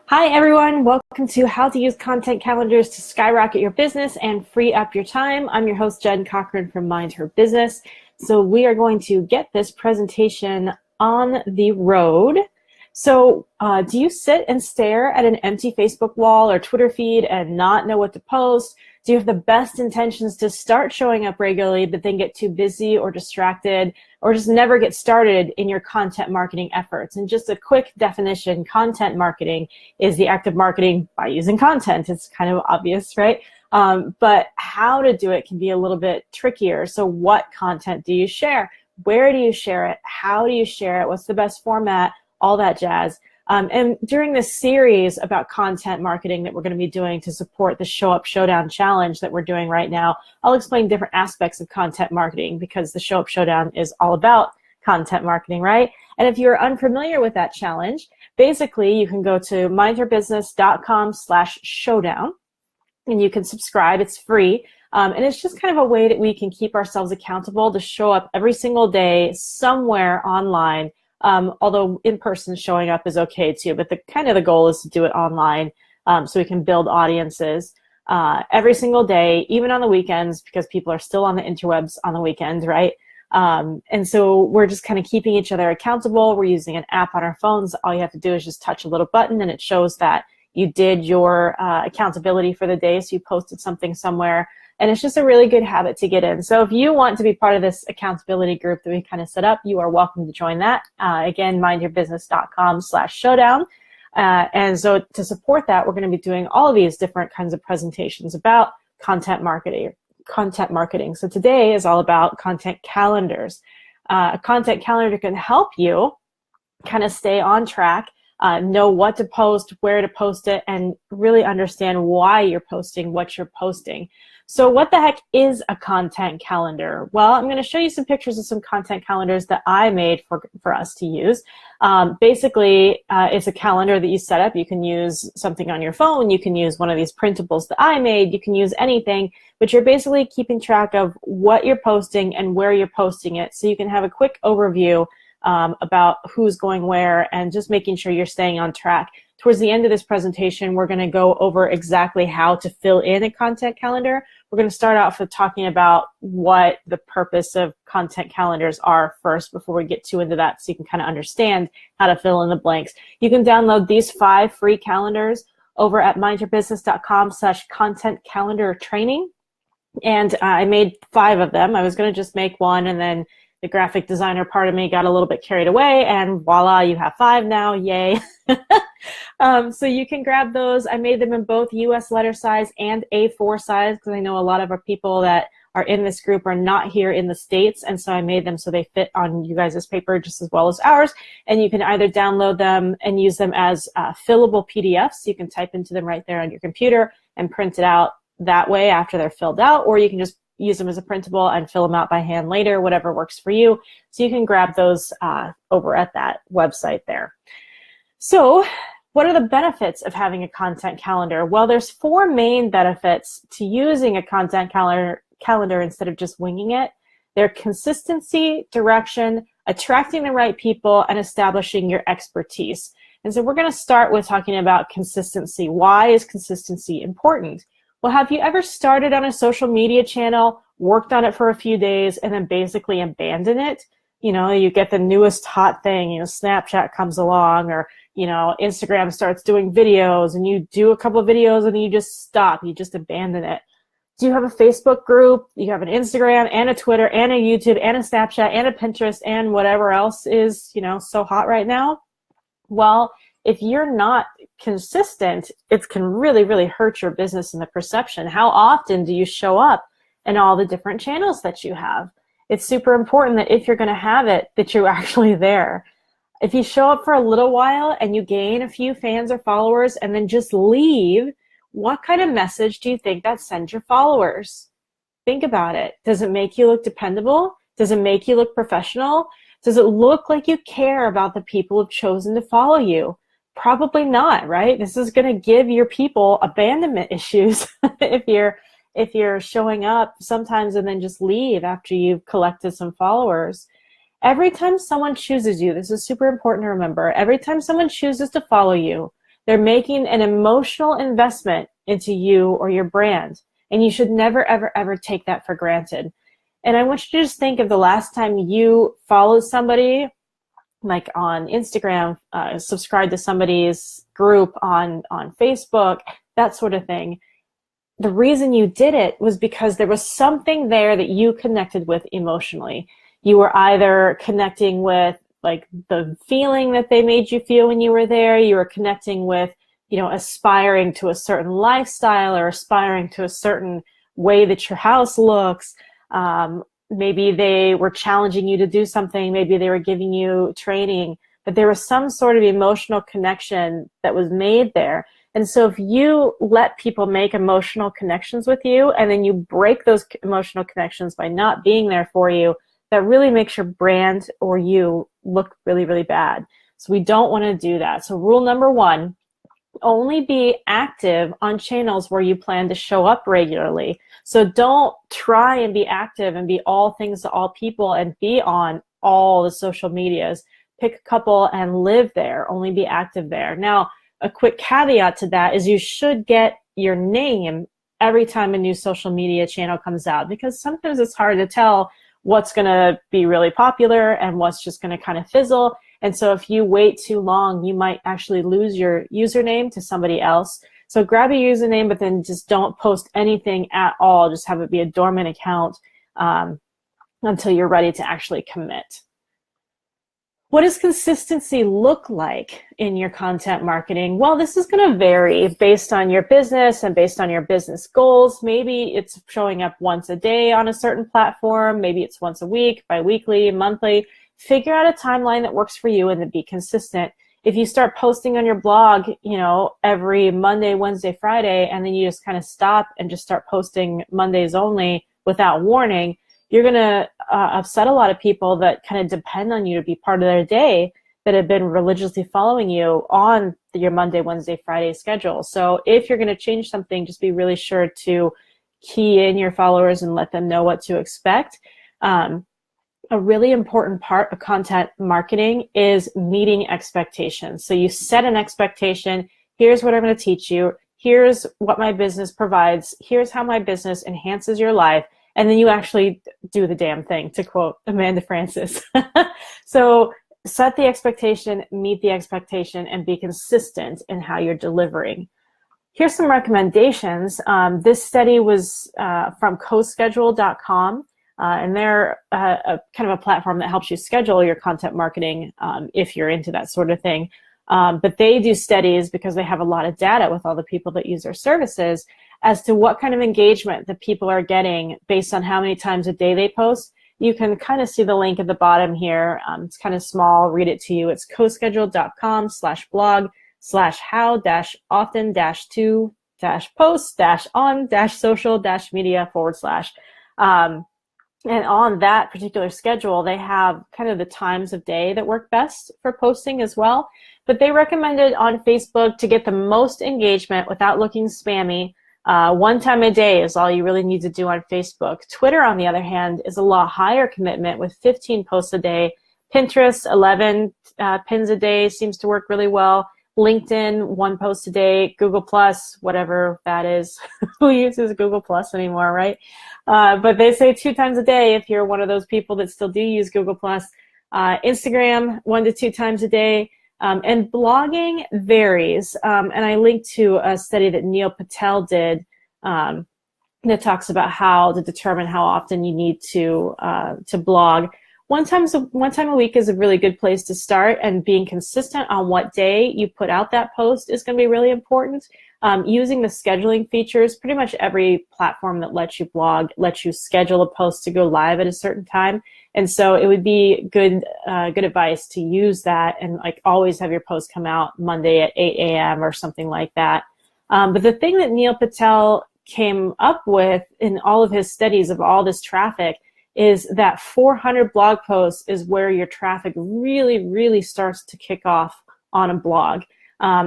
Hi everyone, welcome to How to Use Content Calendars to Skyrocket Your Business and Free Up Your Time. I'm your host, Jen Cochran from Mind Her Business. So we are going to get this presentation on the road. So do you sit and stare at an empty Facebook wall or Twitter feed and not know what to post? Do you have the best intentions to start showing up regularly, but then get too busy or distracted, or just never get started in your content marketing efforts? And just a quick definition, content marketing is the act of marketing by using content. It's kind of obvious, right? But how to do it can be a little bit trickier. So what content do you share? Where do you share it? How do you share it? What's the best format? All that jazz. And during this series about content marketing that we're going to be doing to support the Show Up Showdown challenge that we're doing right now, I'll explain different aspects of content marketing because the Show Up Showdown is all about content marketing, right? And if you're unfamiliar with that challenge, basically you can go to mindherbusiness.com/showdown and you can subscribe. It's free. And it's just kind of a way that we can keep ourselves accountable to show up every single day somewhere online. Although in-person showing up is okay too, but the goal is to do it online so we can build audiences every single day, even on the weekends, because people are still on the interwebs on the weekend, right? And so we're just kind of keeping each other accountable. We're using an app on our phones. All you have to do is just touch a little button and it shows that you did your accountability for the day, so you posted something somewhere. And it's just a really good habit to get in. So if you want to be part of this accountability group that we kind of set up, you are welcome to join that. Again, mindyourbusiness.com/showdown. And so to support that, we're going to be doing all of these different kinds of presentations about content marketing. So today is all about content calendars. A content calendar can help you kind of stay on track, know what to post, where to post it, and really understand why you're posting what you're posting. So what the heck is a content calendar? Well, I'm going to show you some pictures of some content calendars that I made for us to use. Basically, it's a calendar that you set up. You can use something on your phone. You can use one of these printables that I made. You can use anything, but you're basically keeping track of what you're posting and where you're posting it, so you can have a quick overview about who's going where and just making sure you're staying on track. Towards the end of this presentation, we're going to go over exactly how to fill in a content calendar. We're going to start off with talking about what the purpose of content calendars are first before we get too into that, so you can kind of understand how to fill in the blanks. You can download these 5 free calendars over at mindyourbusiness.com/content calendar training. And I made 5 of them. I was going to just make one, and then the graphic designer part of me got a little bit carried away, and voila, you have 5 now, yay. So you can grab those. I made them in both US letter size and A4 size because I know a lot of our people that are in this group are not here in the States, and so I made them so they fit on you guys' paper just as well as ours. And you can either download them and use them as fillable PDFs. You can type into them right there on your computer and print it out that way after they're filled out, or you can just use them as a printable and fill them out by hand later, whatever works for you. So you can grab those over at that website there. So what are the benefits of having a content calendar? Well, there's 4 main benefits to using a content calendar instead of just winging it. They're consistency, direction, attracting the right people, and establishing your expertise. And so we're going to start with talking about consistency. Why is consistency important? Well, have you ever started on a social media channel, worked on it for a few days, and then basically abandoned it? You know, you get the newest hot thing, Snapchat comes along, or, Instagram starts doing videos, and you do a couple of videos and then you just stop, you just abandon it. Do you have a Facebook group? You have an Instagram and a Twitter and a YouTube and a Snapchat and a Pinterest and whatever else is, so hot right now? Well, if you're not consistent, it can really, really hurt your business and the perception. How often do you show up in all the different channels that you have? It's super important that if you're going to have it, that you're actually there. If you show up for a little while and you gain a few fans or followers and then just leave, what kind of message do you think that sends your followers? Think about it. Does it make you look dependable? Does it make you look professional? Does it look like you care about the people who've chosen to follow you? Probably not, right? This is going to give your people abandonment issues if you're showing up sometimes and then just leave after you've collected some followers. Every time someone chooses you, this is super important to remember, every time someone chooses to follow you, They're making an emotional investment into you or your brand. And you should never, ever, ever take that for granted. And I want you to just think of the last time you followed somebody, like on Instagram, subscribe to somebody's group on Facebook, that sort of thing. The reason you did it was because there was something there that you connected with emotionally. You were either connecting with like the feeling that they made you feel when you were there. You were connecting with, you know, aspiring to a certain lifestyle or aspiring to a certain way that your house looks. Maybe they were challenging you to do something. Maybe they were giving you training, but there was some sort of emotional connection that was made there. And so if you let people make emotional connections with you and then you break those emotional connections by not being there for you, that really makes your brand or you look really, really bad. So we don't want to do that. So rule number one, only be active on channels where you plan to show up regularly. So don't try and be active and be all things to all people and be on all the social medias. Pick a couple and live there. Only be active there. Now, a quick caveat to that is you should get your name every time a new social media channel comes out, because sometimes it's hard to tell what's going to be really popular and what's just going to kind of fizzle. And so if you wait too long, you might actually lose your username to somebody else. So grab a username, but then just don't post anything at all. Just have it be a dormant account until you're ready to actually commit. What does consistency look like in your content marketing? Well, this is going to vary based on your business and based on your business goals. Maybe it's showing up once a day on a certain platform. Maybe it's once a week, bi-weekly, monthly. Figure out a timeline that works for you and then be consistent. If you start posting on your blog, you know, every Monday, Wednesday, Friday, and then you just kind of stop and just start posting Mondays only without warning, you're going to upset a lot of people that kind of depend on you to be part of their day, that have been religiously following you on your Monday, Wednesday, Friday schedule. So if you're going to change something, just be really sure to key in your followers and let them know what to expect. A really important part of content marketing is meeting expectations. So you set an expectation. Here's what I'm going to teach you. Here's what my business provides. Here's how my business enhances your life. And then you actually do the damn thing, to quote Amanda Francis. So set the expectation, meet the expectation, and be consistent in how you're delivering. Here's some recommendations. This study was from coschedule.com. And they're kind of a platform that helps you schedule your content marketing if you're into that sort of thing. But they do studies because they have a lot of data with all the people that use their services as to what kind of engagement the people are getting based on how many times a day they post. You can kind of see the link at the bottom here. It's kind of small. Read it to you. It's coschedule.com/blog/how-often-to-post-on-social-media/. And on that particular schedule, they have kind of the times of day that work best for posting as well. But they recommended on Facebook to get the most engagement without looking spammy. 1 time a day is all you really need to do on Facebook. Twitter, on the other hand, is a lot higher commitment with 15 posts a day. Pinterest, 11 pins a day seems to work really well. LinkedIn, 1 post a day. Google Plus, whatever that is. Who uses Google Plus anymore, right? But they say 2 times a day if you're one of those people that still do use Google Plus. Instagram, 1 to 2 times a day. And blogging varies. And I linked to a study that Neil Patel did that talks about how to determine how often you need to blog. One time a week is a really good place to start, and being consistent on what day you put out that post is going to be really important. Using the scheduling features, pretty much every platform that lets you blog lets you schedule a post to go live at a certain time. And so it would be good advice to use that and like always have your post come out Monday at 8 a.m. or something like that. But the thing that Neil Patel came up with in all of his studies of all this traffic is that 400 blog posts is where your traffic really, really starts to kick off on a blog.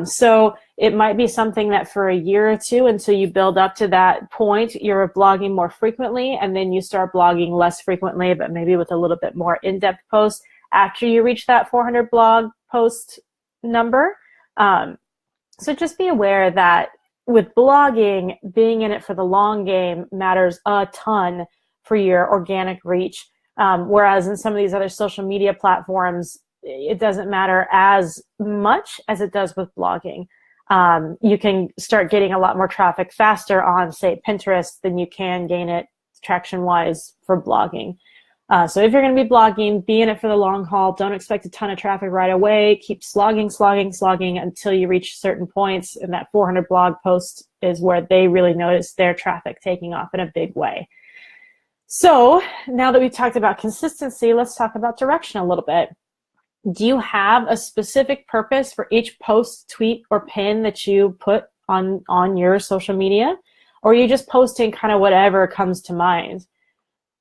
So it might be something that for a year or two until you build up to that point, you're blogging more frequently, and then you start blogging less frequently, but maybe with a little bit more in-depth posts after you reach that 400 blog post number. So just be aware that with blogging, being in it for the long game matters a ton for your organic reach. Whereas in some of these other social media platforms, it doesn't matter as much as it does with blogging. You can start getting a lot more traffic faster on, say, Pinterest than you can gain it traction-wise for blogging. So if you're going to be blogging, be in it for the long haul. Don't expect a ton of traffic right away. Keep slogging until you reach certain points, and that 400 blog post is where they really notice their traffic taking off in a big way. So now that we've talked about consistency, let's talk about direction a little bit. Do you have a specific purpose for each post, tweet, or pin that you put on your social media? Or are you just posting kind of whatever comes to mind?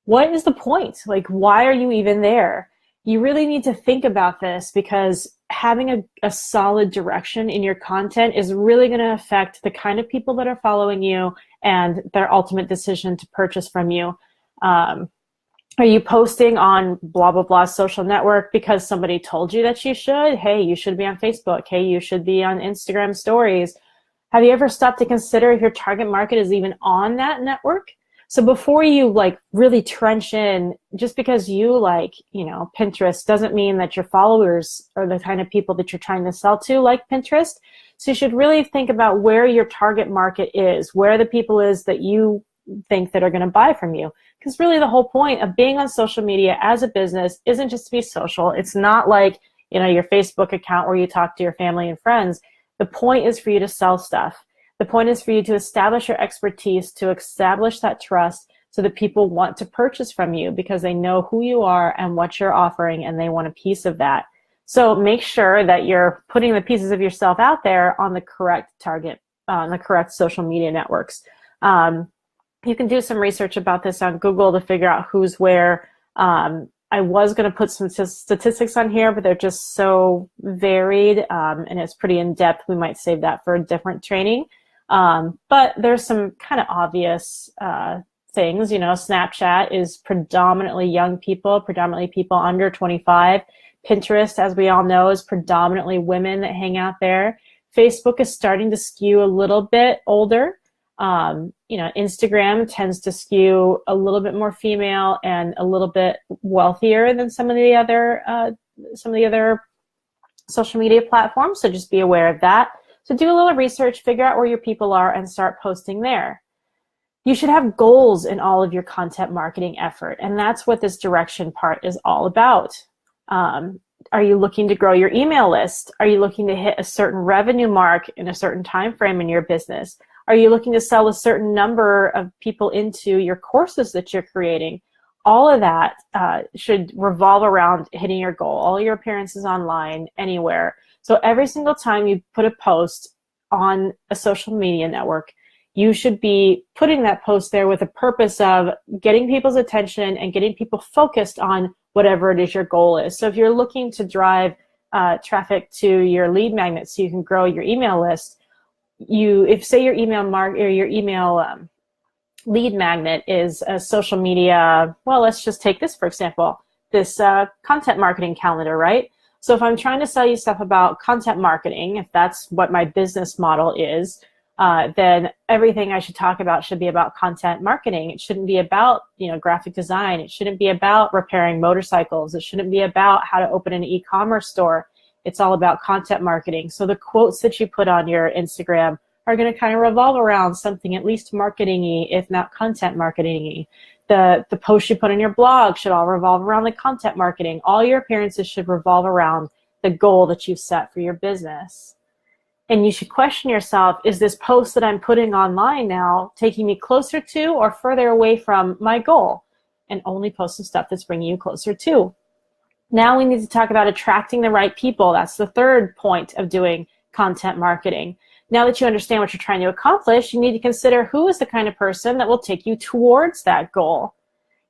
What is the point? Like, why are you even there? You really need to think about this, because having a solid direction in your content is really going to affect the kind of people that are following you and their ultimate decision to purchase from you. Are you posting on blah, blah, blah social network because somebody told you that you should? Hey, you should be on Facebook. Hey, you should be on Instagram stories. Have you ever stopped to consider if your target market is even on that network? So before you like really trench in, just because you like, Pinterest doesn't mean that your followers are the kind of people that you're trying to sell to like Pinterest. So you should really think about where your target market is, where the people is that you think that are going to buy from you. Because really the whole point of being on social media as a business isn't just to be social. It's not like, your Facebook account where you talk to your family and friends. The point is for you to sell stuff. The point is for you to establish your expertise, to establish that trust so that people want to purchase from you because they know who you are and what you're offering and they want a piece of that. So make sure that you're putting the pieces of yourself out there on the correct target, on the correct social media networks. You can do some research about this on Google to figure out who's where. I was going to put some statistics on here, but they're just so varied and it's pretty in-depth. We might save that for a different training. But there's some kind of obvious things. Snapchat is predominantly young people, predominantly people under 25. Pinterest, as we all know, is predominantly women that hang out there. Facebook is starting to skew a little bit older. Instagram tends to skew a little bit more female and a little bit wealthier than some of the other social media platforms. So just be aware of that. So do a little research, figure out where your people are, and start posting there. You should have goals in all of your content marketing effort, and that's what this direction part is all about. Are you looking to grow your email list? Are you looking to hit a certain revenue mark in a certain time frame in your business? Are you looking to sell a certain number of people into your courses that you're creating? All of that should revolve around hitting your goal. All your appearances online, anywhere. So every single time you put a post on a social media network, you should be putting that post there with a purpose of getting people's attention and getting people focused on whatever it is your goal is. So if you're looking to drive traffic to your lead magnet so you can grow your email list, if say your email lead magnet is a social media, well, let's just take this for example, this content marketing calendar, right? So if I'm trying to sell you stuff about content marketing, if that's what my business model is, then everything I should talk about should be about content marketing. It shouldn't be about, graphic design. It shouldn't be about repairing motorcycles. It shouldn't be about how to open an e-commerce store. It's all about content marketing. So the quotes that you put on your Instagram are going to kind of revolve around something at least marketing-y, if not content marketing-y. The posts you put on your blog should all revolve around the content marketing. All your appearances should revolve around the goal that you've set for your business. And you should question yourself, is this post that I'm putting online now taking me closer to or further away from my goal? And only post some stuff that's bringing you closer to. Now we need to talk about attracting the right people. That's the third point of doing content marketing. Now that you understand what you're trying to accomplish, you need to consider who is the kind of person that will take you towards that goal.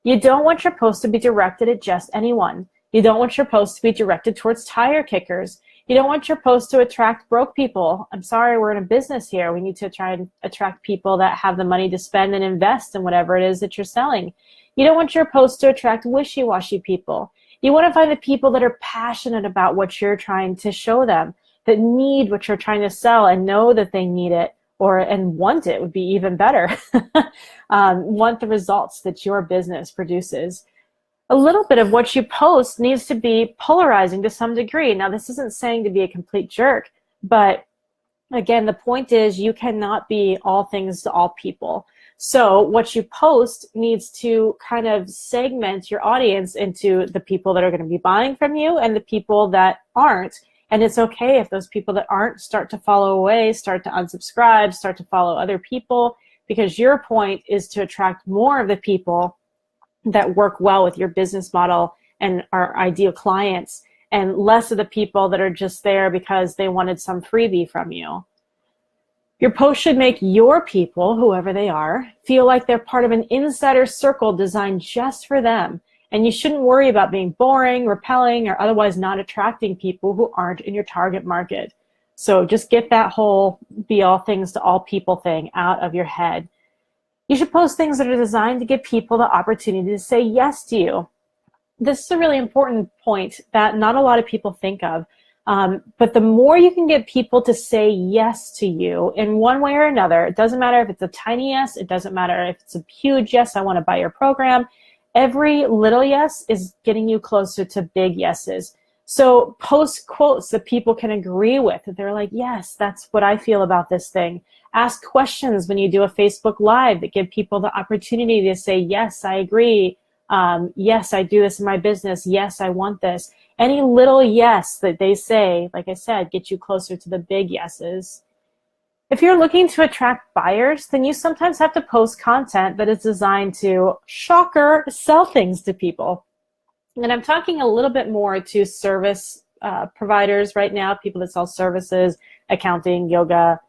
You don't want your post to be directed at just anyone. You don't want your post to be directed towards tire kickers. You don't want your post to attract broke people. I'm sorry, we're in a business here. We need to try and attract people that have the money to spend and invest in whatever it is that you're selling. You don't want your post to attract wishy-washy people. You want to find the people that are passionate about what you're trying to show them. that need what you're trying to sell and know that they need it and want it would be even better. Want the results that your business produces. A little bit of what you post needs to be polarizing to some degree. Now, this isn't saying to be a complete jerk, but again, the point is you cannot be all things to all people. So what you post needs to kind of segment your audience into the people that are going to be buying from you and the people that aren't. And it's okay if those people that aren't start to follow away, start to unsubscribe, start to follow other people, because your point is to attract more of the people that work well with your business model and are ideal clients, and less of the people that are just there because they wanted some freebie from you. Your post should make your people, whoever they are, feel like they're part of an insider circle designed just for them. And you shouldn't worry about being boring, repelling, or otherwise not attracting people who aren't in your target market. So just get that whole be all things to all people thing out of your head. You should post things that are designed to give people the opportunity to say yes to you. This is a really important point that not a lot of people think of. But the more you can get people to say yes to you in one way or another, it doesn't matter if it's a tiny yes, it doesn't matter if it's a huge yes, I want to buy your program. Every little yes is getting you closer to big yeses. So post quotes that people can agree with, that they're like, yes, that's what I feel about this thing. Ask questions when you do a Facebook Live that give people the opportunity to say, yes, I agree. Yes, I do this in my business. Yes, I want this. Any little yes that they say, like I said, get you closer to the big yeses. If you're looking to attract buyers, then you sometimes have to post content that is designed to, shocker, sell things to people. And I'm talking a little bit more to service providers right now, people that sell services, accounting, yoga,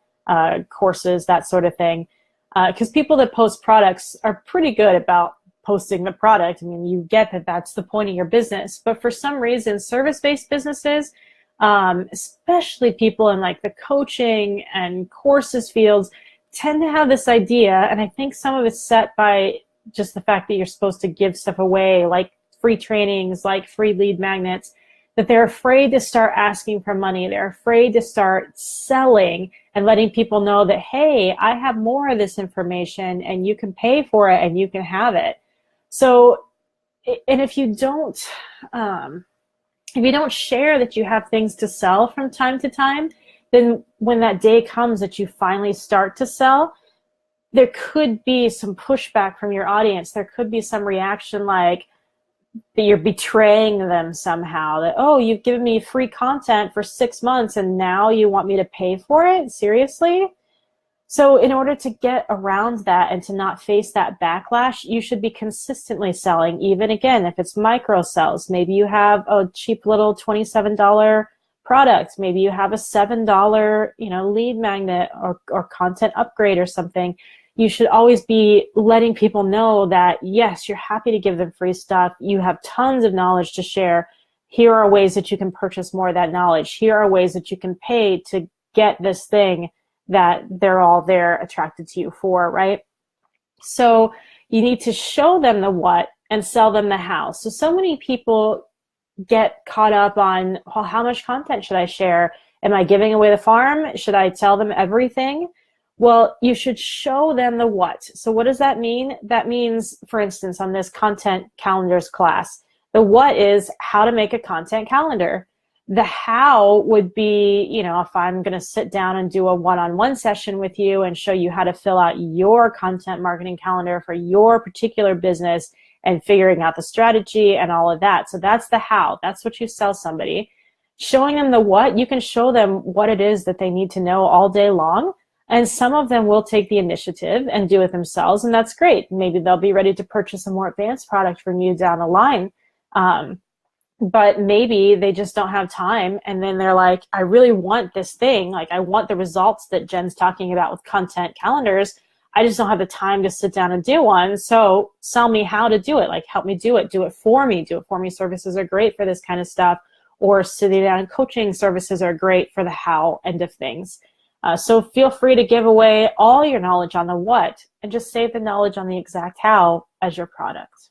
courses, that sort of thing. Because people that post products are pretty good about posting the product. I mean, you get that that's the point of your business. But for some reason, service-based businesses, especially people in like the coaching and courses fields, tend to have this idea, and I think some of it's set by just the fact that you're supposed to give stuff away, like free trainings, like free lead magnets, that they're afraid to start asking for money. They're afraid to start selling and letting people know that, hey, I have more of this information and you can pay for it and you can have it. So, and if you don't share that you have things to sell from time to time, then when that day comes that you finally start to sell, there could be some pushback from your audience. There could be some reaction like that you're betraying them somehow, that, oh, you've given me free content for 6 months and now you want me to pay for it? Seriously? So in order to get around that and to not face that backlash, you should be consistently selling, even again, if it's micro sales. Maybe you have a cheap little $27 product. Maybe you have a $7, lead magnet or content upgrade or something. You should always be letting people know that, yes, you're happy to give them free stuff. You have tons of knowledge to share. Here are ways that you can purchase more of that knowledge. Here are ways that you can pay to get this thing that they're all there attracted to you for, right? So you need to show them the what and sell them the how. So many people get caught up on, well, how much content should I share? Am I giving away the farm? Should I tell them everything? Well, you should show them the what. So what does that mean? That means, for instance, on this content calendars class, the what is how to make a content calendar. The how would be, if I'm going to sit down and do a one-on-one session with you and show you how to fill out your content marketing calendar for your particular business and figuring out the strategy and all of that. So that's the how. That's what you sell somebody. Showing them the what, you can show them what it is that they need to know all day long. And some of them will take the initiative and do it themselves, and that's great. Maybe they'll be ready to purchase a more advanced product from you down the line. But maybe they just don't have time, and then they're like, I really want this thing. Like, I want the results that Jen's talking about with content calendars. I just don't have the time to sit down and do one. So sell me how to do it. Like, help me do it. Do it for me. Do it for me services are great for this kind of stuff. Or sitting down and coaching services are great for the how end of things. So feel free to give away all your knowledge on the what and just save the knowledge on the exact how as your product.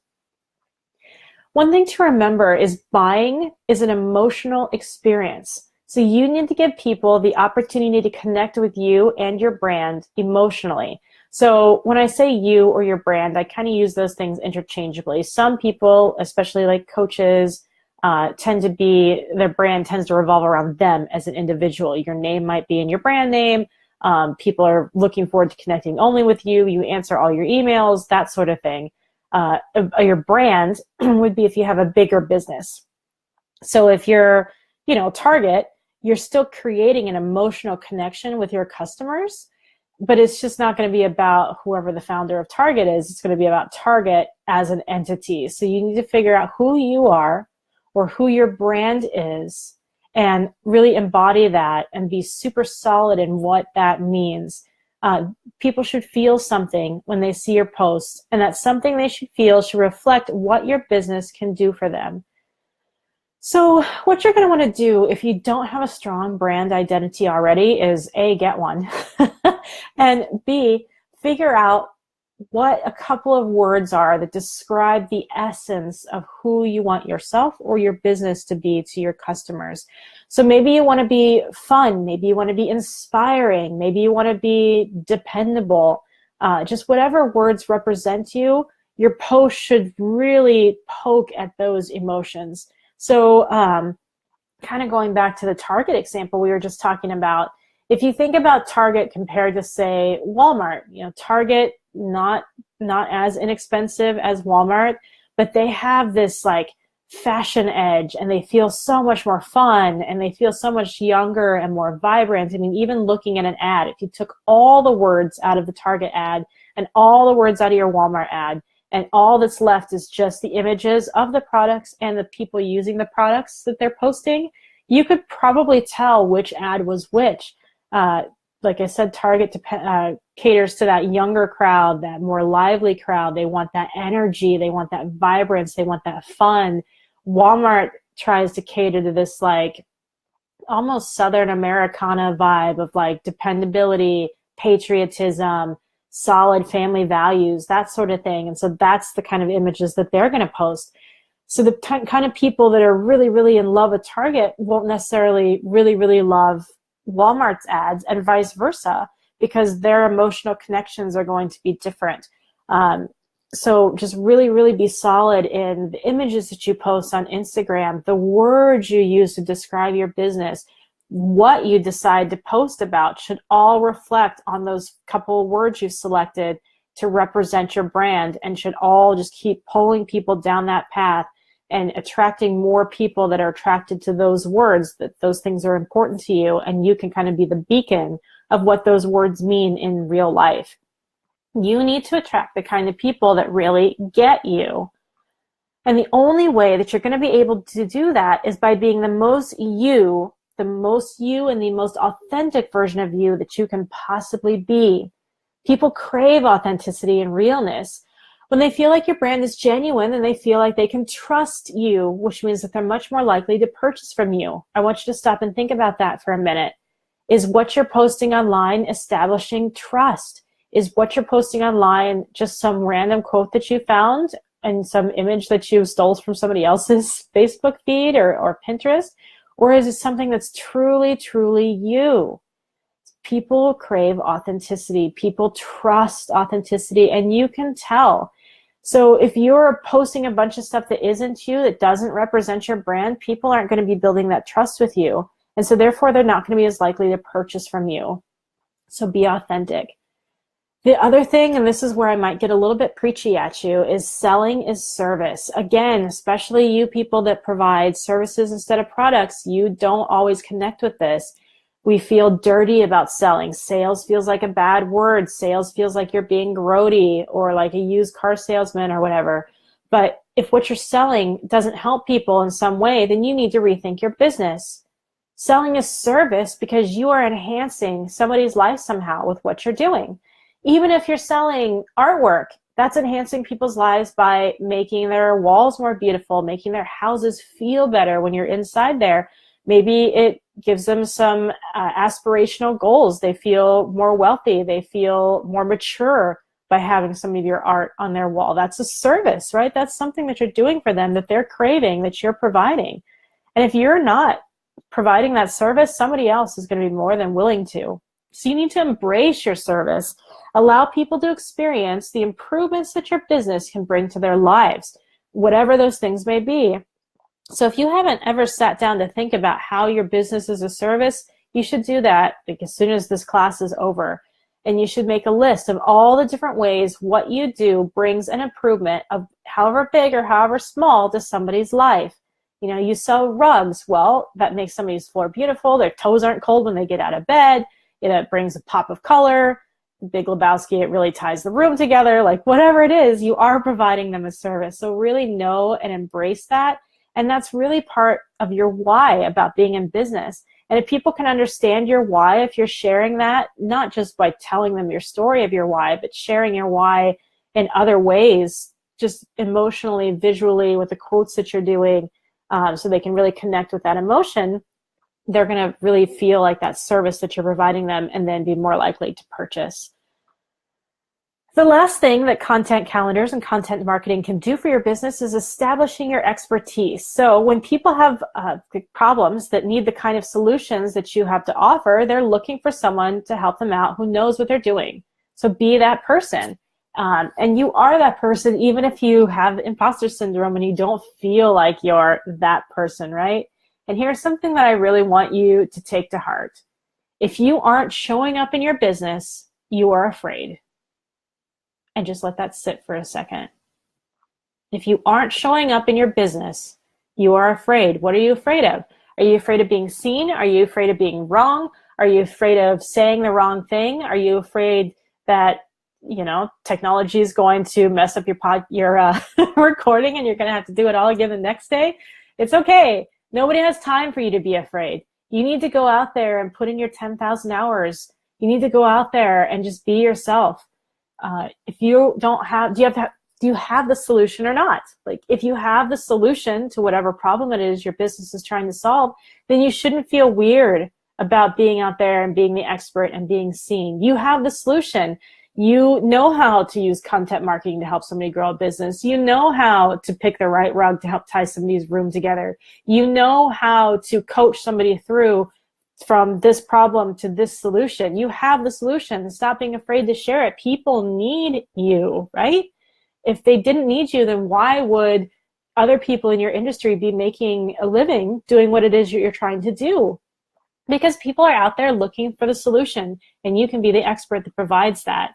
One thing to remember is buying is an emotional experience. So you need to give people the opportunity to connect with you and your brand emotionally. So when I say you or your brand, I kind of use those things interchangeably. Some people, especially like coaches, tend to be, their brand tends to revolve around them as an individual. Your name might be in your brand name. People are looking forward to connecting only with you. You answer all your emails, that sort of thing. Your brand would be if you have a bigger business. So if you're, Target, you're still creating an emotional connection with your customers, but it's just not going to be about whoever the founder of Target is. It's going to be about Target as an entity. So you need to figure out who you are or who your brand is and really embody that and be super solid in what that means. People should feel something when they see your posts, and that something they should feel should reflect what your business can do for them. So what you're going to want to do if you don't have a strong brand identity already is A, get one, and B, figure out what a couple of words are that describe the essence of who you want yourself or your business to be to your customers. So maybe you want to be fun, maybe you want to be inspiring, maybe you want to be dependable. Just whatever words represent you, your post should really poke at those emotions. So kind of going back to the Target example we were just talking about, if you think about Target compared to, say, Walmart, Target, not as inexpensive as Walmart, but they have this like fashion edge, and they feel so much more fun, and they feel so much younger and more vibrant. I mean, even looking at an ad, if you took all the words out of the Target ad and all the words out of your Walmart ad, and all that's left is just the images of the products and the people using the products that they're posting, you could probably tell which ad was which. Like I said, Target caters to that younger crowd, that more lively crowd. They want that energy. They want that vibrance. They want that fun. Walmart tries to cater to this like almost Southern Americana vibe of like dependability, patriotism, solid family values, that sort of thing. And so that's the kind of images that they're going to post. So the kind of people that are really, really in love with Target won't necessarily really, really love Walmart's ads, and vice versa, because their emotional connections are going to be different. So just really, really be solid in the images that you post on Instagram, the words you use to describe your business, what you decide to post about should all reflect on those couple of words you've selected to represent your brand, and should all just keep pulling people down that path and attracting more people that are attracted to those words, that those things are important to you, and you can kind of be the beacon of what those words mean in real life. You need to attract the kind of people that really get you. And the only way that you're going to be able to do that is by being the most you and the most authentic version of you that you can possibly be. People crave authenticity and realness. When they feel like your brand is genuine and they feel like they can trust you, which means that they're much more likely to purchase from you. I want you to stop and think about that for a minute. Is what you're posting online establishing trust? Is what you're posting online just some random quote that you found and some image that you stole from somebody else's Facebook feed or Pinterest? Or is it something that's truly, truly you? People crave authenticity. People trust authenticity, and you can tell. So if you're posting a bunch of stuff that isn't you, that doesn't represent your brand, people aren't going to be building that trust with you. And so therefore, they're not going to be as likely to purchase from you. So be authentic. The other thing, and this is where I might get a little bit preachy at you, is selling is service. Again, especially you people that provide services instead of products, you don't always connect with this. We feel dirty about selling. Sales feels like a bad word. Sales feels like you're being grody or like a used car salesman or whatever. But if what you're selling doesn't help people in some way, then you need to rethink your business. Selling is service because you are enhancing somebody's life somehow with what you're doing. Even if you're selling artwork, that's enhancing people's lives by making their walls more beautiful, making their houses feel better when you're inside there. Maybe it gives them some aspirational goals. They feel more wealthy. They feel more mature by having some of your art on their wall. That's a service, right? That's something that you're doing for them that they're craving, that you're providing. And if you're not providing that service, somebody else is going to be more than willing to. So you need to embrace your service. Allow people to experience the improvements that your business can bring to their lives, whatever those things may be. So if you haven't ever sat down to think about how your business is a service, you should do that like as soon as this class is over. And you should make a list of all the different ways what you do brings an improvement of however big or however small to somebody's life. You know, you sell rugs. Well, that makes somebody's floor beautiful. Their toes aren't cold when they get out of bed. It brings a pop of color. Big Lebowski, it really ties the room together. Like whatever it is, you are providing them a service. So really know and embrace that. And that's really part of your why about being in business. And if people can understand your why, if you're sharing that, not just by telling them your story of your why, but sharing your why in other ways, just emotionally, visually, with the quotes that you're doing, so they can really connect with that emotion, they're going to really feel like that service that you're providing them and then be more likely to purchase. The last thing that content calendars and content marketing can do for your business is establishing your expertise. So when people have problems that need the kind of solutions that you have to offer, they're looking for someone to help them out who knows what they're doing. So be that person. And you are that person even if you have imposter syndrome and you don't feel like you're that person, right? And here's something that I really want you to take to heart. If you aren't showing up in your business, you are afraid. And just let that sit for a second. If you aren't showing up in your business, you are afraid. What are you afraid of? Are you afraid of being seen? Are you afraid of being wrong? Are you afraid of saying the wrong thing? Are you afraid that, you know, technology is going to mess up your recording and you're going to have to do it all again the next day? It's okay. Nobody has time for you to be afraid. You need to go out there and put in your 10,000 hours. You need to go out there and just be yourself. If you don't have, do you have the solution or not? Like if you have the solution to whatever problem it is your business is trying to solve, then you shouldn't feel weird about being out there and being the expert and being seen. You have the solution. You know how to use content marketing to help somebody grow a business. You know how to pick the right rug to help tie somebody's room together. You know how to coach somebody through from this problem to this solution. You have the solution. Stop being afraid to share it. People need you, right? If they didn't need you, then why would other people in your industry be making a living doing what it is you're trying to do? Because people are out there looking for the solution, and you can be the expert that provides that.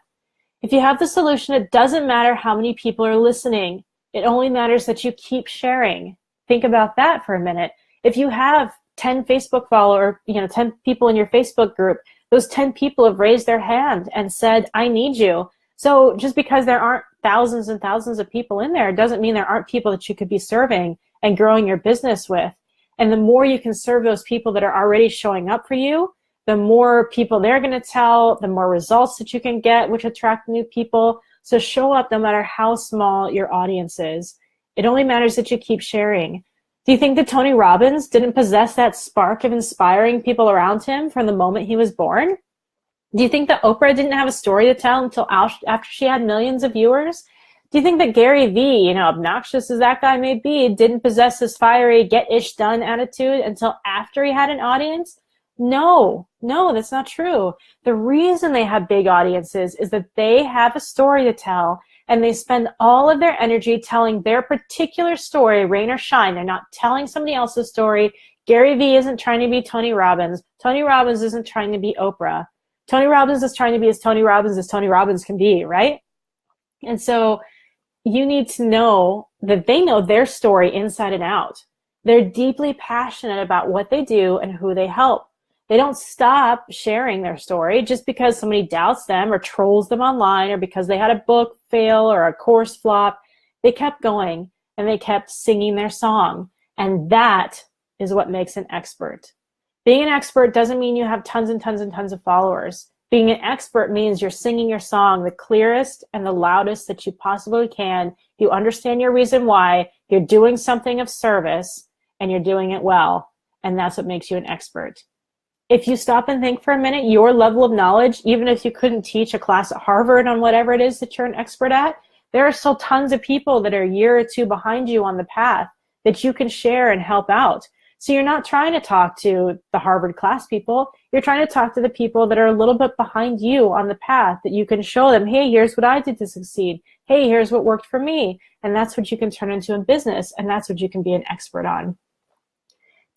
If you have the solution, it doesn't matter how many people are listening. It only matters that you keep sharing. Think about that for a minute. If you have 10 Facebook followers, 10 people in your Facebook group, those 10 people have raised their hand and said, I need you. So just because there aren't thousands and thousands of people in there doesn't mean there aren't people that you could be serving and growing your business with. And the more you can serve those people that are already showing up for you, the more people they're going to tell, the more results that you can get, which attract new people. So show up no matter how small your audience is. It only matters that you keep sharing. Do you think that Tony Robbins didn't possess that spark of inspiring people around him from the moment he was born? Do you think that Oprah didn't have a story to tell until after she had millions of viewers? Do you think that Gary Vee, obnoxious as that guy may be, didn't possess this fiery get-ish-done attitude until after he had an audience? No, that's not true. The reason they have big audiences is that they have a story to tell, and they spend all of their energy telling their particular story, rain or shine. They're not telling somebody else's story. Gary Vee isn't trying to be Tony Robbins. Tony Robbins isn't trying to be Oprah. Tony Robbins is trying to be as Tony Robbins can be, right? And so you need to know that they know their story inside and out. They're deeply passionate about what they do and who they help. They don't stop sharing their story just because somebody doubts them or trolls them online or because they had a book fail or a course flop. They kept going and they kept singing their song. And that is what makes an expert. Being an expert doesn't mean you have tons and tons and tons of followers. Being an expert means you're singing your song the clearest and the loudest that you possibly can. You understand your reason why. You're doing something of service and you're doing it well. And that's what makes you an expert. If you stop and think for a minute, your level of knowledge, even if you couldn't teach a class at Harvard on whatever it is that you're an expert at, there are still tons of people that are a year or two behind you on the path that you can share and help out. So you're not trying to talk to the Harvard class people. You're trying to talk to the people that are a little bit behind you on the path, that you can show them, hey, here's what I did to succeed. Hey, here's what worked for me. And that's what you can turn into in business. And that's what you can be an expert on.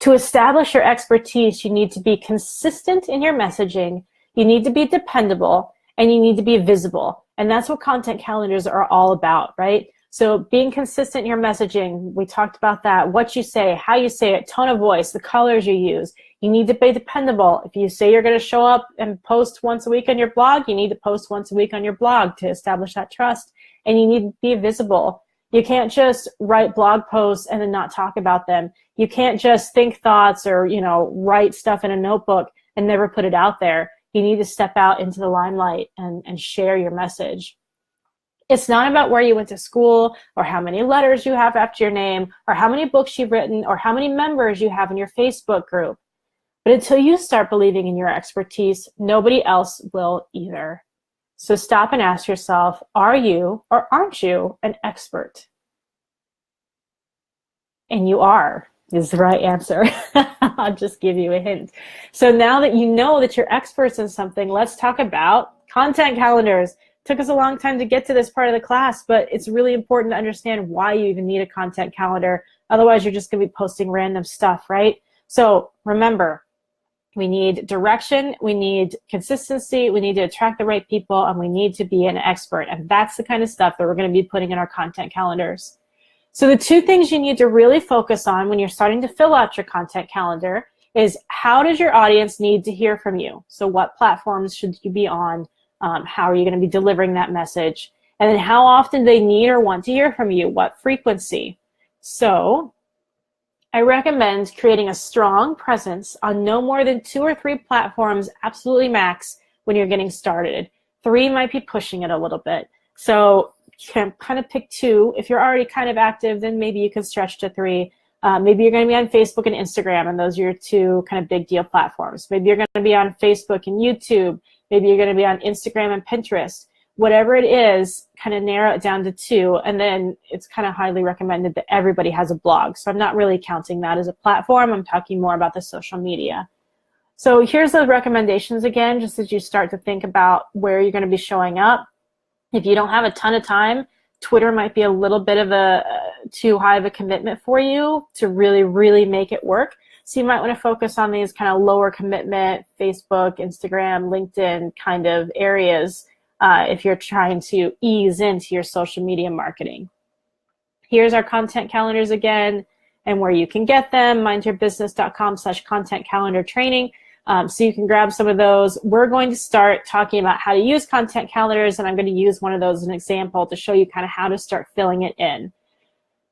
To establish your expertise, you need to be consistent in your messaging. You need to be dependable, and you need to be visible. And that's what content calendars are all about, right? So being consistent in your messaging, we talked about that. What you say, how you say it, tone of voice, the colors you use. You need to be dependable. If you say you're going to show up and post once a week on your blog, you need to post once a week on your blog to establish that trust. And you need to be visible. You can't just write blog posts and then not talk about them. You can't just think thoughts or, write stuff in a notebook and never put it out there. You need to step out into the limelight and share your message. It's not about where you went to school or how many letters you have after your name or how many books you've written or how many members you have in your Facebook group. But until you start believing in your expertise, nobody else will either. So stop and ask yourself, are you or aren't you an expert? And you are is the right answer. I'll just give you a hint. So now that you know that you're experts in something, let's talk about content calendars. Took us a long time to get to this part of the class, but it's really important to understand why you even need a content calendar. Otherwise, you're just going to be posting random stuff, right? So remember, we need direction, we need consistency, we need to attract the right people, and we need to be an expert. And that's the kind of stuff that we're going to be putting in our content calendars. So the two things you need to really focus on when you're starting to fill out your content calendar is, how does your audience need to hear from you? So what platforms should you be on? How are you going to be delivering that message? And then how often they need or want to hear from you? What frequency? So I recommend creating a strong presence on no more than 2 or 3 platforms, absolutely max, when you're getting started. 3 might be pushing it a little bit. So you can kind of pick 2. If you're already kind of active, then maybe you can stretch to 3. Maybe you're going to be on Facebook and Instagram, and those are your 2 kind of big deal platforms. Maybe you're going to be on Facebook and YouTube. Maybe you're going to be on Instagram and Pinterest. Whatever it is, kind of narrow it down to 2, and then it's kind of highly recommended that everybody has a blog. So I'm not really counting that as a platform. I'm talking more about the social media. So here's the recommendations again, just as you start to think about where you're going to be showing up. If you don't have a ton of time, Twitter might be a little bit of too high of a commitment for you to really, really make it work. So you might want to focus on these kind of lower commitment, Facebook, Instagram, LinkedIn kind of areas if you're trying to ease into your social media marketing. Here's our content calendars again and where you can get them, mindyourbusiness.com/content calendar training. So you can grab some of those. We're going to start talking about how to use content calendars, and I'm going to use one of those as an example to show you kind of how to start filling it in.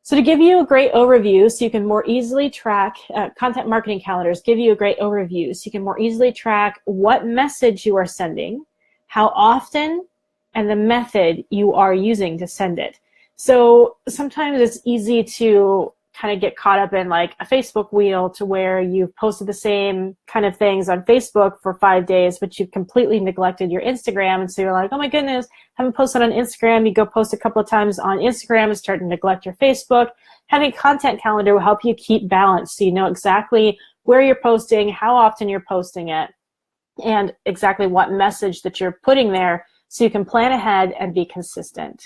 So to give you a great overview so you can more easily track, content marketing calendars give you a great overview so you can more easily track what message you are sending, how often, and the method you are using to send it. So sometimes it's easy to kind of get caught up in like a Facebook wheel to where you've posted the same kind of things on Facebook for 5 days, but you've completely neglected your Instagram. And so you're like, oh my goodness, haven't posted on Instagram. You go post a couple of times on Instagram and start to neglect your Facebook. Having a content calendar will help you keep balance so you know exactly where you're posting, how often you're posting it, and exactly what message that you're putting there so you can plan ahead and be consistent.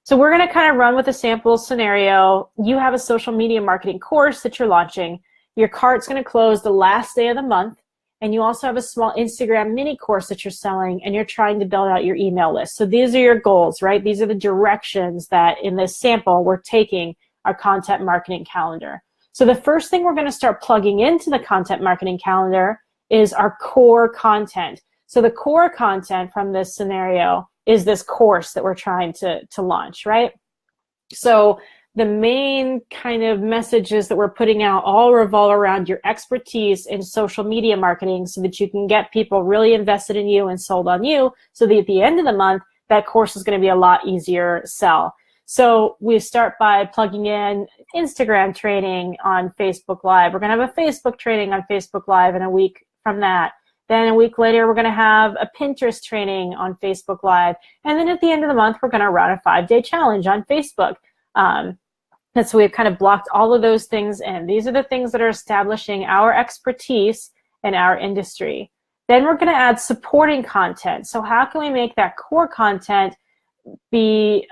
So we're going to kind of run with a sample scenario. You have a social media marketing course that you're launching. Your cart's going to close the last day of the month, and you also have a small Instagram mini course that you're selling, and you're trying to build out your email list. So these are your goals, right? These are the directions that in this sample we're taking our content marketing calendar. So the first thing we're going to start plugging into the content marketing calendar is our core content. So the core content from this scenario is this course that we're trying to launch, right? So the main kind of messages that we're putting out all revolve around your expertise in social media marketing so that you can get people really invested in you and sold on you so that at the end of the month, that course is going to be a lot easier to sell. So we start by plugging in Instagram training on Facebook Live. We're going to have a Facebook training on Facebook Live in a week from that. Then a week later, we're going to have a Pinterest training on Facebook Live. And then at the end of the month, we're going to run a 5-day challenge on Facebook. And so we've kind of blocked all of those things in. These are the things that are establishing our expertise in our industry. Then we're going to add supporting content. So how can we make that core content be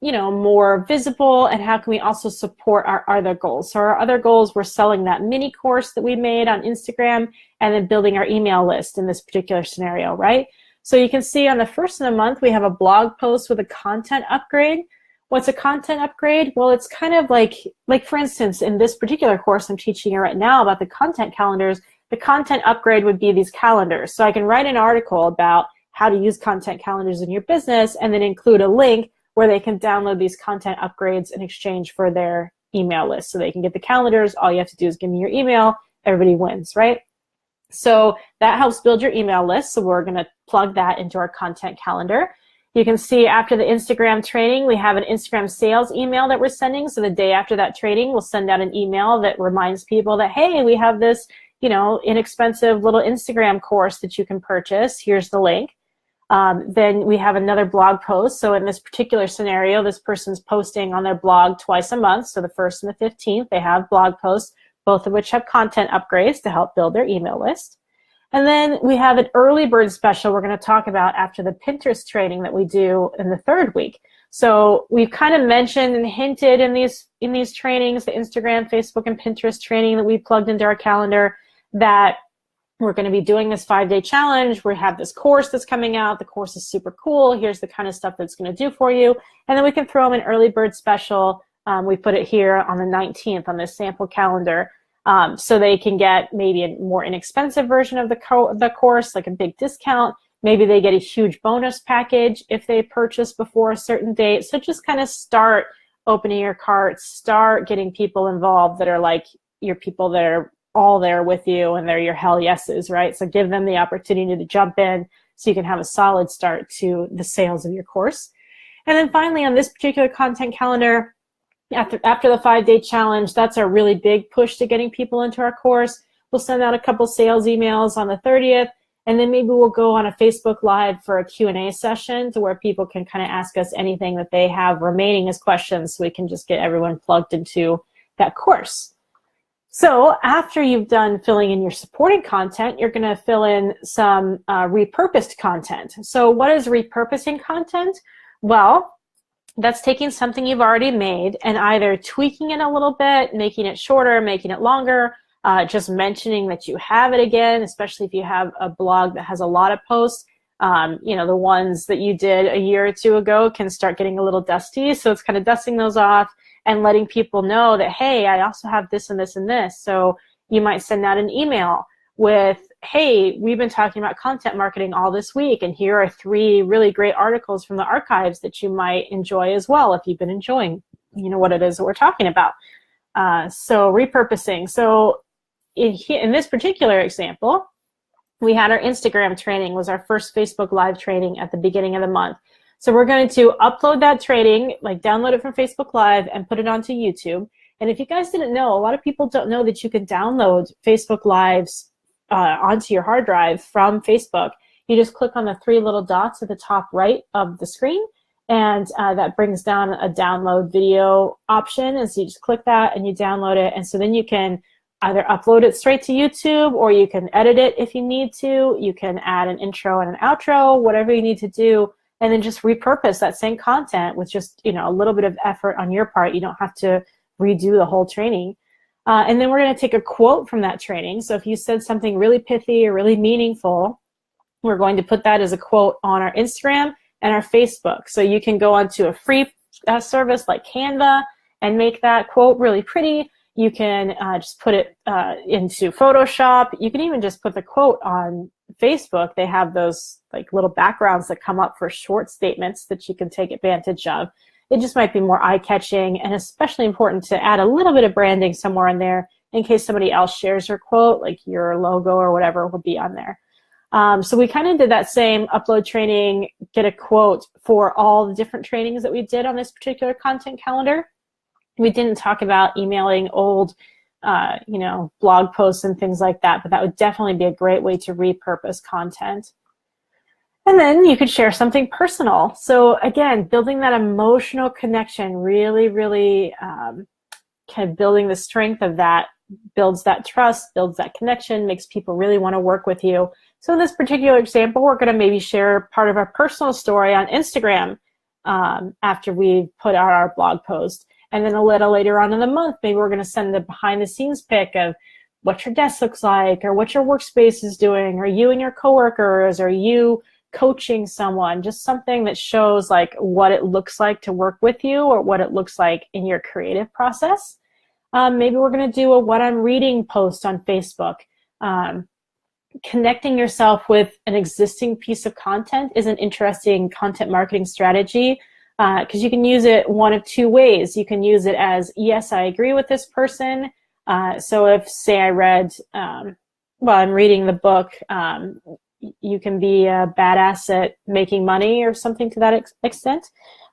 more visible, and how can we also support our other goals? So our other goals, we're selling that mini course that we made on Instagram and then building our email list in this particular scenario, right? So you can see on the first of the month, we have a blog post with a content upgrade. What's a content upgrade? Well, it's kind of like for instance, in this particular course I'm teaching you right now about the content calendars, the content upgrade would be these calendars. So I can write an article about how to use content calendars in your business and then include a link where they can download these content upgrades in exchange for their email list. So they can get the calendars. All you have to do is give me your email. Everybody wins, right? So that helps build your email list. So we're going to plug that into our content calendar. You can see after the Instagram training, we have an Instagram sales email that we're sending. So the day after that training, we'll send out an email that reminds people that, hey, we have this, inexpensive little Instagram course that you can purchase. Here's the link. Then we have another blog post. So in this particular scenario, this person's posting on their blog twice a month. So the 1st and the 15th, they have blog posts, both of which have content upgrades to help build their email list. And then we have an early bird special we're going to talk about after the Pinterest training that we do in the 3rd week. So we've kind of mentioned and hinted in these trainings, the Instagram, Facebook, and Pinterest training that we plugged into our calendar, that we're going to be doing this 5-day challenge. We have this course that's coming out. The course is super cool. Here's the kind of stuff that's going to do for you. And then we can throw them an early bird special. We put it here on the 19th on this sample calendar. So they can get maybe a more inexpensive version of the course, like a big discount. Maybe they get a huge bonus package if they purchase before a certain date. So just kind of start opening your carts, start getting people involved that are like your people that are all there with you and they're your hell yeses, right? So give them the opportunity to jump in so you can have a solid start to the sales of your course. And then finally, on this particular content calendar, after the 5-day challenge, that's our really big push to getting people into our course. We'll send out a couple sales emails on the 30th, and then maybe we'll go on a Facebook Live for a Q&A session to where people can kind of ask us anything that they have remaining as questions so we can just get everyone plugged into that course. So after you've done filling in your supporting content, you're going to fill in some repurposed content. So what is repurposing content? Well, that's taking something you've already made and either tweaking it a little bit, making it shorter, making it longer, just mentioning that you have it again, especially if you have a blog that has a lot of posts. The ones that you did a year or two ago can start getting a little dusty. So it's kind of dusting those off and letting people know that, hey, I also have this and this and this. So you might send out an email with, hey, we've been talking about content marketing all this week, and here are 3 really great articles from the archives that you might enjoy as well if you've been enjoying, what it is that we're talking about. So repurposing. So in this particular example, we had our Instagram training, was our first Facebook Live training at the beginning of the month. So we're going to upload that training, like download it from Facebook Live and put it onto YouTube. And if you guys didn't know, a lot of people don't know that you can download Facebook Lives onto your hard drive from Facebook. You just click on the 3 little dots at the top right of the screen, and that brings down a download video option. And so you just click that and you download it. And so then you can either upload it straight to YouTube, or you can edit it if you need to. You can add an intro and an outro, whatever you need to do, and then just repurpose that same content with just a little bit of effort on your part. You don't have to redo the whole training. And then we're going to take a quote from that training. So if you said something really pithy or really meaningful, we're going to put that as a quote on our Instagram and our Facebook. So you can go onto a free service like Canva and make that quote really pretty. You can just put it into Photoshop. You can even just put the quote on Facebook. They have those like little backgrounds that come up for short statements that you can take advantage of. It just might be more eye-catching, and especially important to add a little bit of branding somewhere in there in case somebody else shares your quote, like your logo or whatever will be on there. So we kind of did that same upload training, get a quote for all the different trainings that we did on this particular content calendar. We didn't talk about emailing old, blog posts and things like that, but that would definitely be a great way to repurpose content. And then you could share something personal. So again, building that emotional connection, really, really kind of building the strength of that, builds that trust, builds that connection, makes people really want to work with you. So in this particular example, we're going to maybe share part of our personal story on Instagram after we put out our blog post. And then a little later on in the month, maybe we're going to send the behind the scenes pic of what your desk looks like, or what your workspace is doing, or you and your coworkers, or you coaching someone, just something that shows like what it looks like to work with you, or what it looks like in your creative process. Maybe we're going to do a what I'm reading post on Facebook. Connecting yourself with an existing piece of content is an interesting content marketing strategy, because you can use it one of two ways. You can use it as, yes, I agree with this person. So if, say, I read, while I'm reading the book, you can be a badass at making money or something to that extent.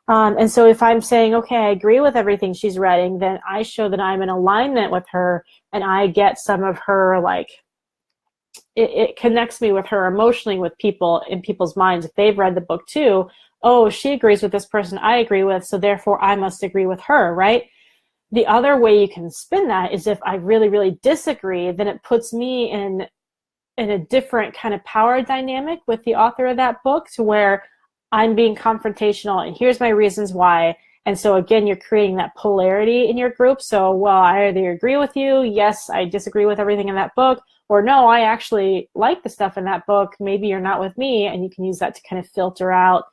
And so if I'm saying, okay, I agree with everything she's writing, then I show that I'm in alignment with her, and I get some of her, like, it connects me with her emotionally, with people, in people's minds. If they've read the book too, oh, she agrees with this person I agree with, so therefore I must agree with her, right? The other way you can spin that is if I really, really disagree, then it puts me in a different kind of power dynamic with the author of that book, to where I'm being confrontational and here's my reasons why. And so again, you're creating that polarity in your group. So, well, I either agree with you, yes, I disagree with everything in that book, or no, I actually like the stuff in that book, maybe you're not with me, and you can use that to kind of filter out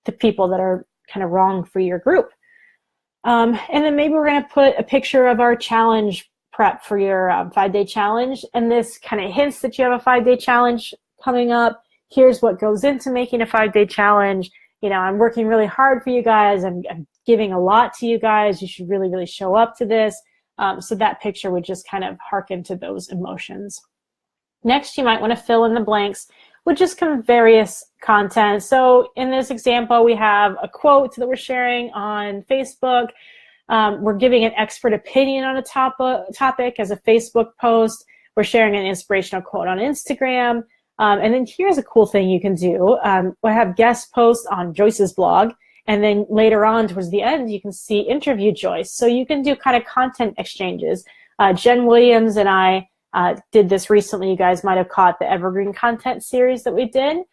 the people that are kind of wrong for your group. And then maybe we're going to put a picture of our challenge prep for your 5-day challenge. And this kind of hints that you have a 5-day challenge coming up. Here's what goes into making a 5-day challenge. You know, I'm working really hard for you guys. I'm giving a lot to you guys. You should really, really show up to this. So that picture would just kind of harken to those emotions. Next, you might want to fill in the blanks with just kind of various content. So in this example, we have a quote that we're sharing on Facebook. We're giving an expert opinion on a topic as a Facebook post. We're sharing an inspirational quote on Instagram. And then here's a cool thing you can do. We have guest posts on Joyce's blog. And then later on, towards the end, you can see interview Joyce. So you can do kind of content exchanges. Jen Williams and I did this recently. You guys might have caught the Evergreen Content series that we did.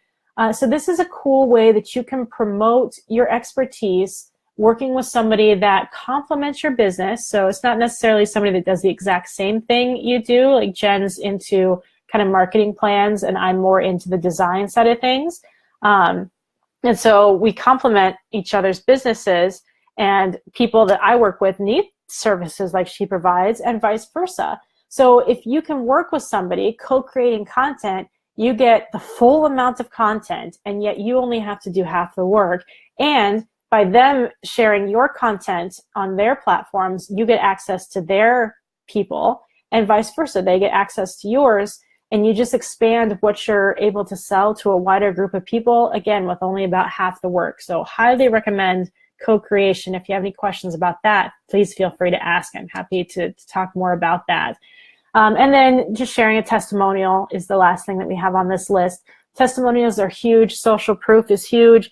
So this is a cool way that you can promote your expertise working with somebody that complements your business. So it's not necessarily somebody that does the exact same thing you do. Like Jen's into kind of marketing plans, and I'm more into the design side of things. And so we complement each other's businesses, and people that I work with need services like she provides, and vice versa. So if you can work with somebody co-creating content, you get the full amount of content, and yet you only have to do half the work. And by them sharing your content on their platforms, you get access to their people, and vice versa. They get access to yours, and you just expand what you're able to sell to a wider group of people, again, with only about half the work. So highly recommend co-creation. If you have any questions about that, please feel free to ask. I'm happy to talk more about that. And then just sharing a testimonial is the last thing that we have on this list. Testimonials are huge. Social proof is huge.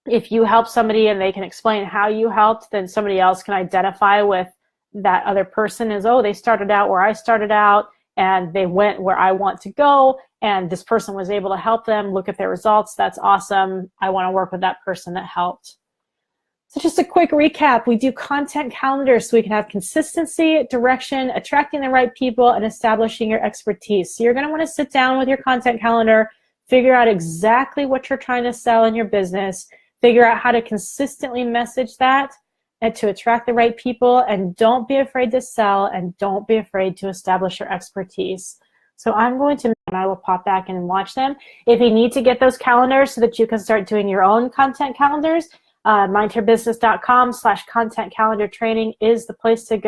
If you help somebody and they can explain how you helped, then somebody else can identify with that other person as, oh, they started out where I started out, and they went where I want to go, and this person was able to help them. Look at their results. That's awesome. I want to work with that person that helped. So just a quick recap. We do content calendars so we can have consistency, direction, attracting the right people, and establishing your expertise. So you're going to want to sit down with your content calendar, figure out exactly what you're trying to sell in your business, figure out how to consistently message that and to attract the right people, and don't be afraid to sell, and don't be afraid to establish your expertise. So I'm going to, and I will pop back in and watch them. If you need to get those calendars so that you can start doing your own content calendars, mindyourbusiness.com/content calendar training is the place to go.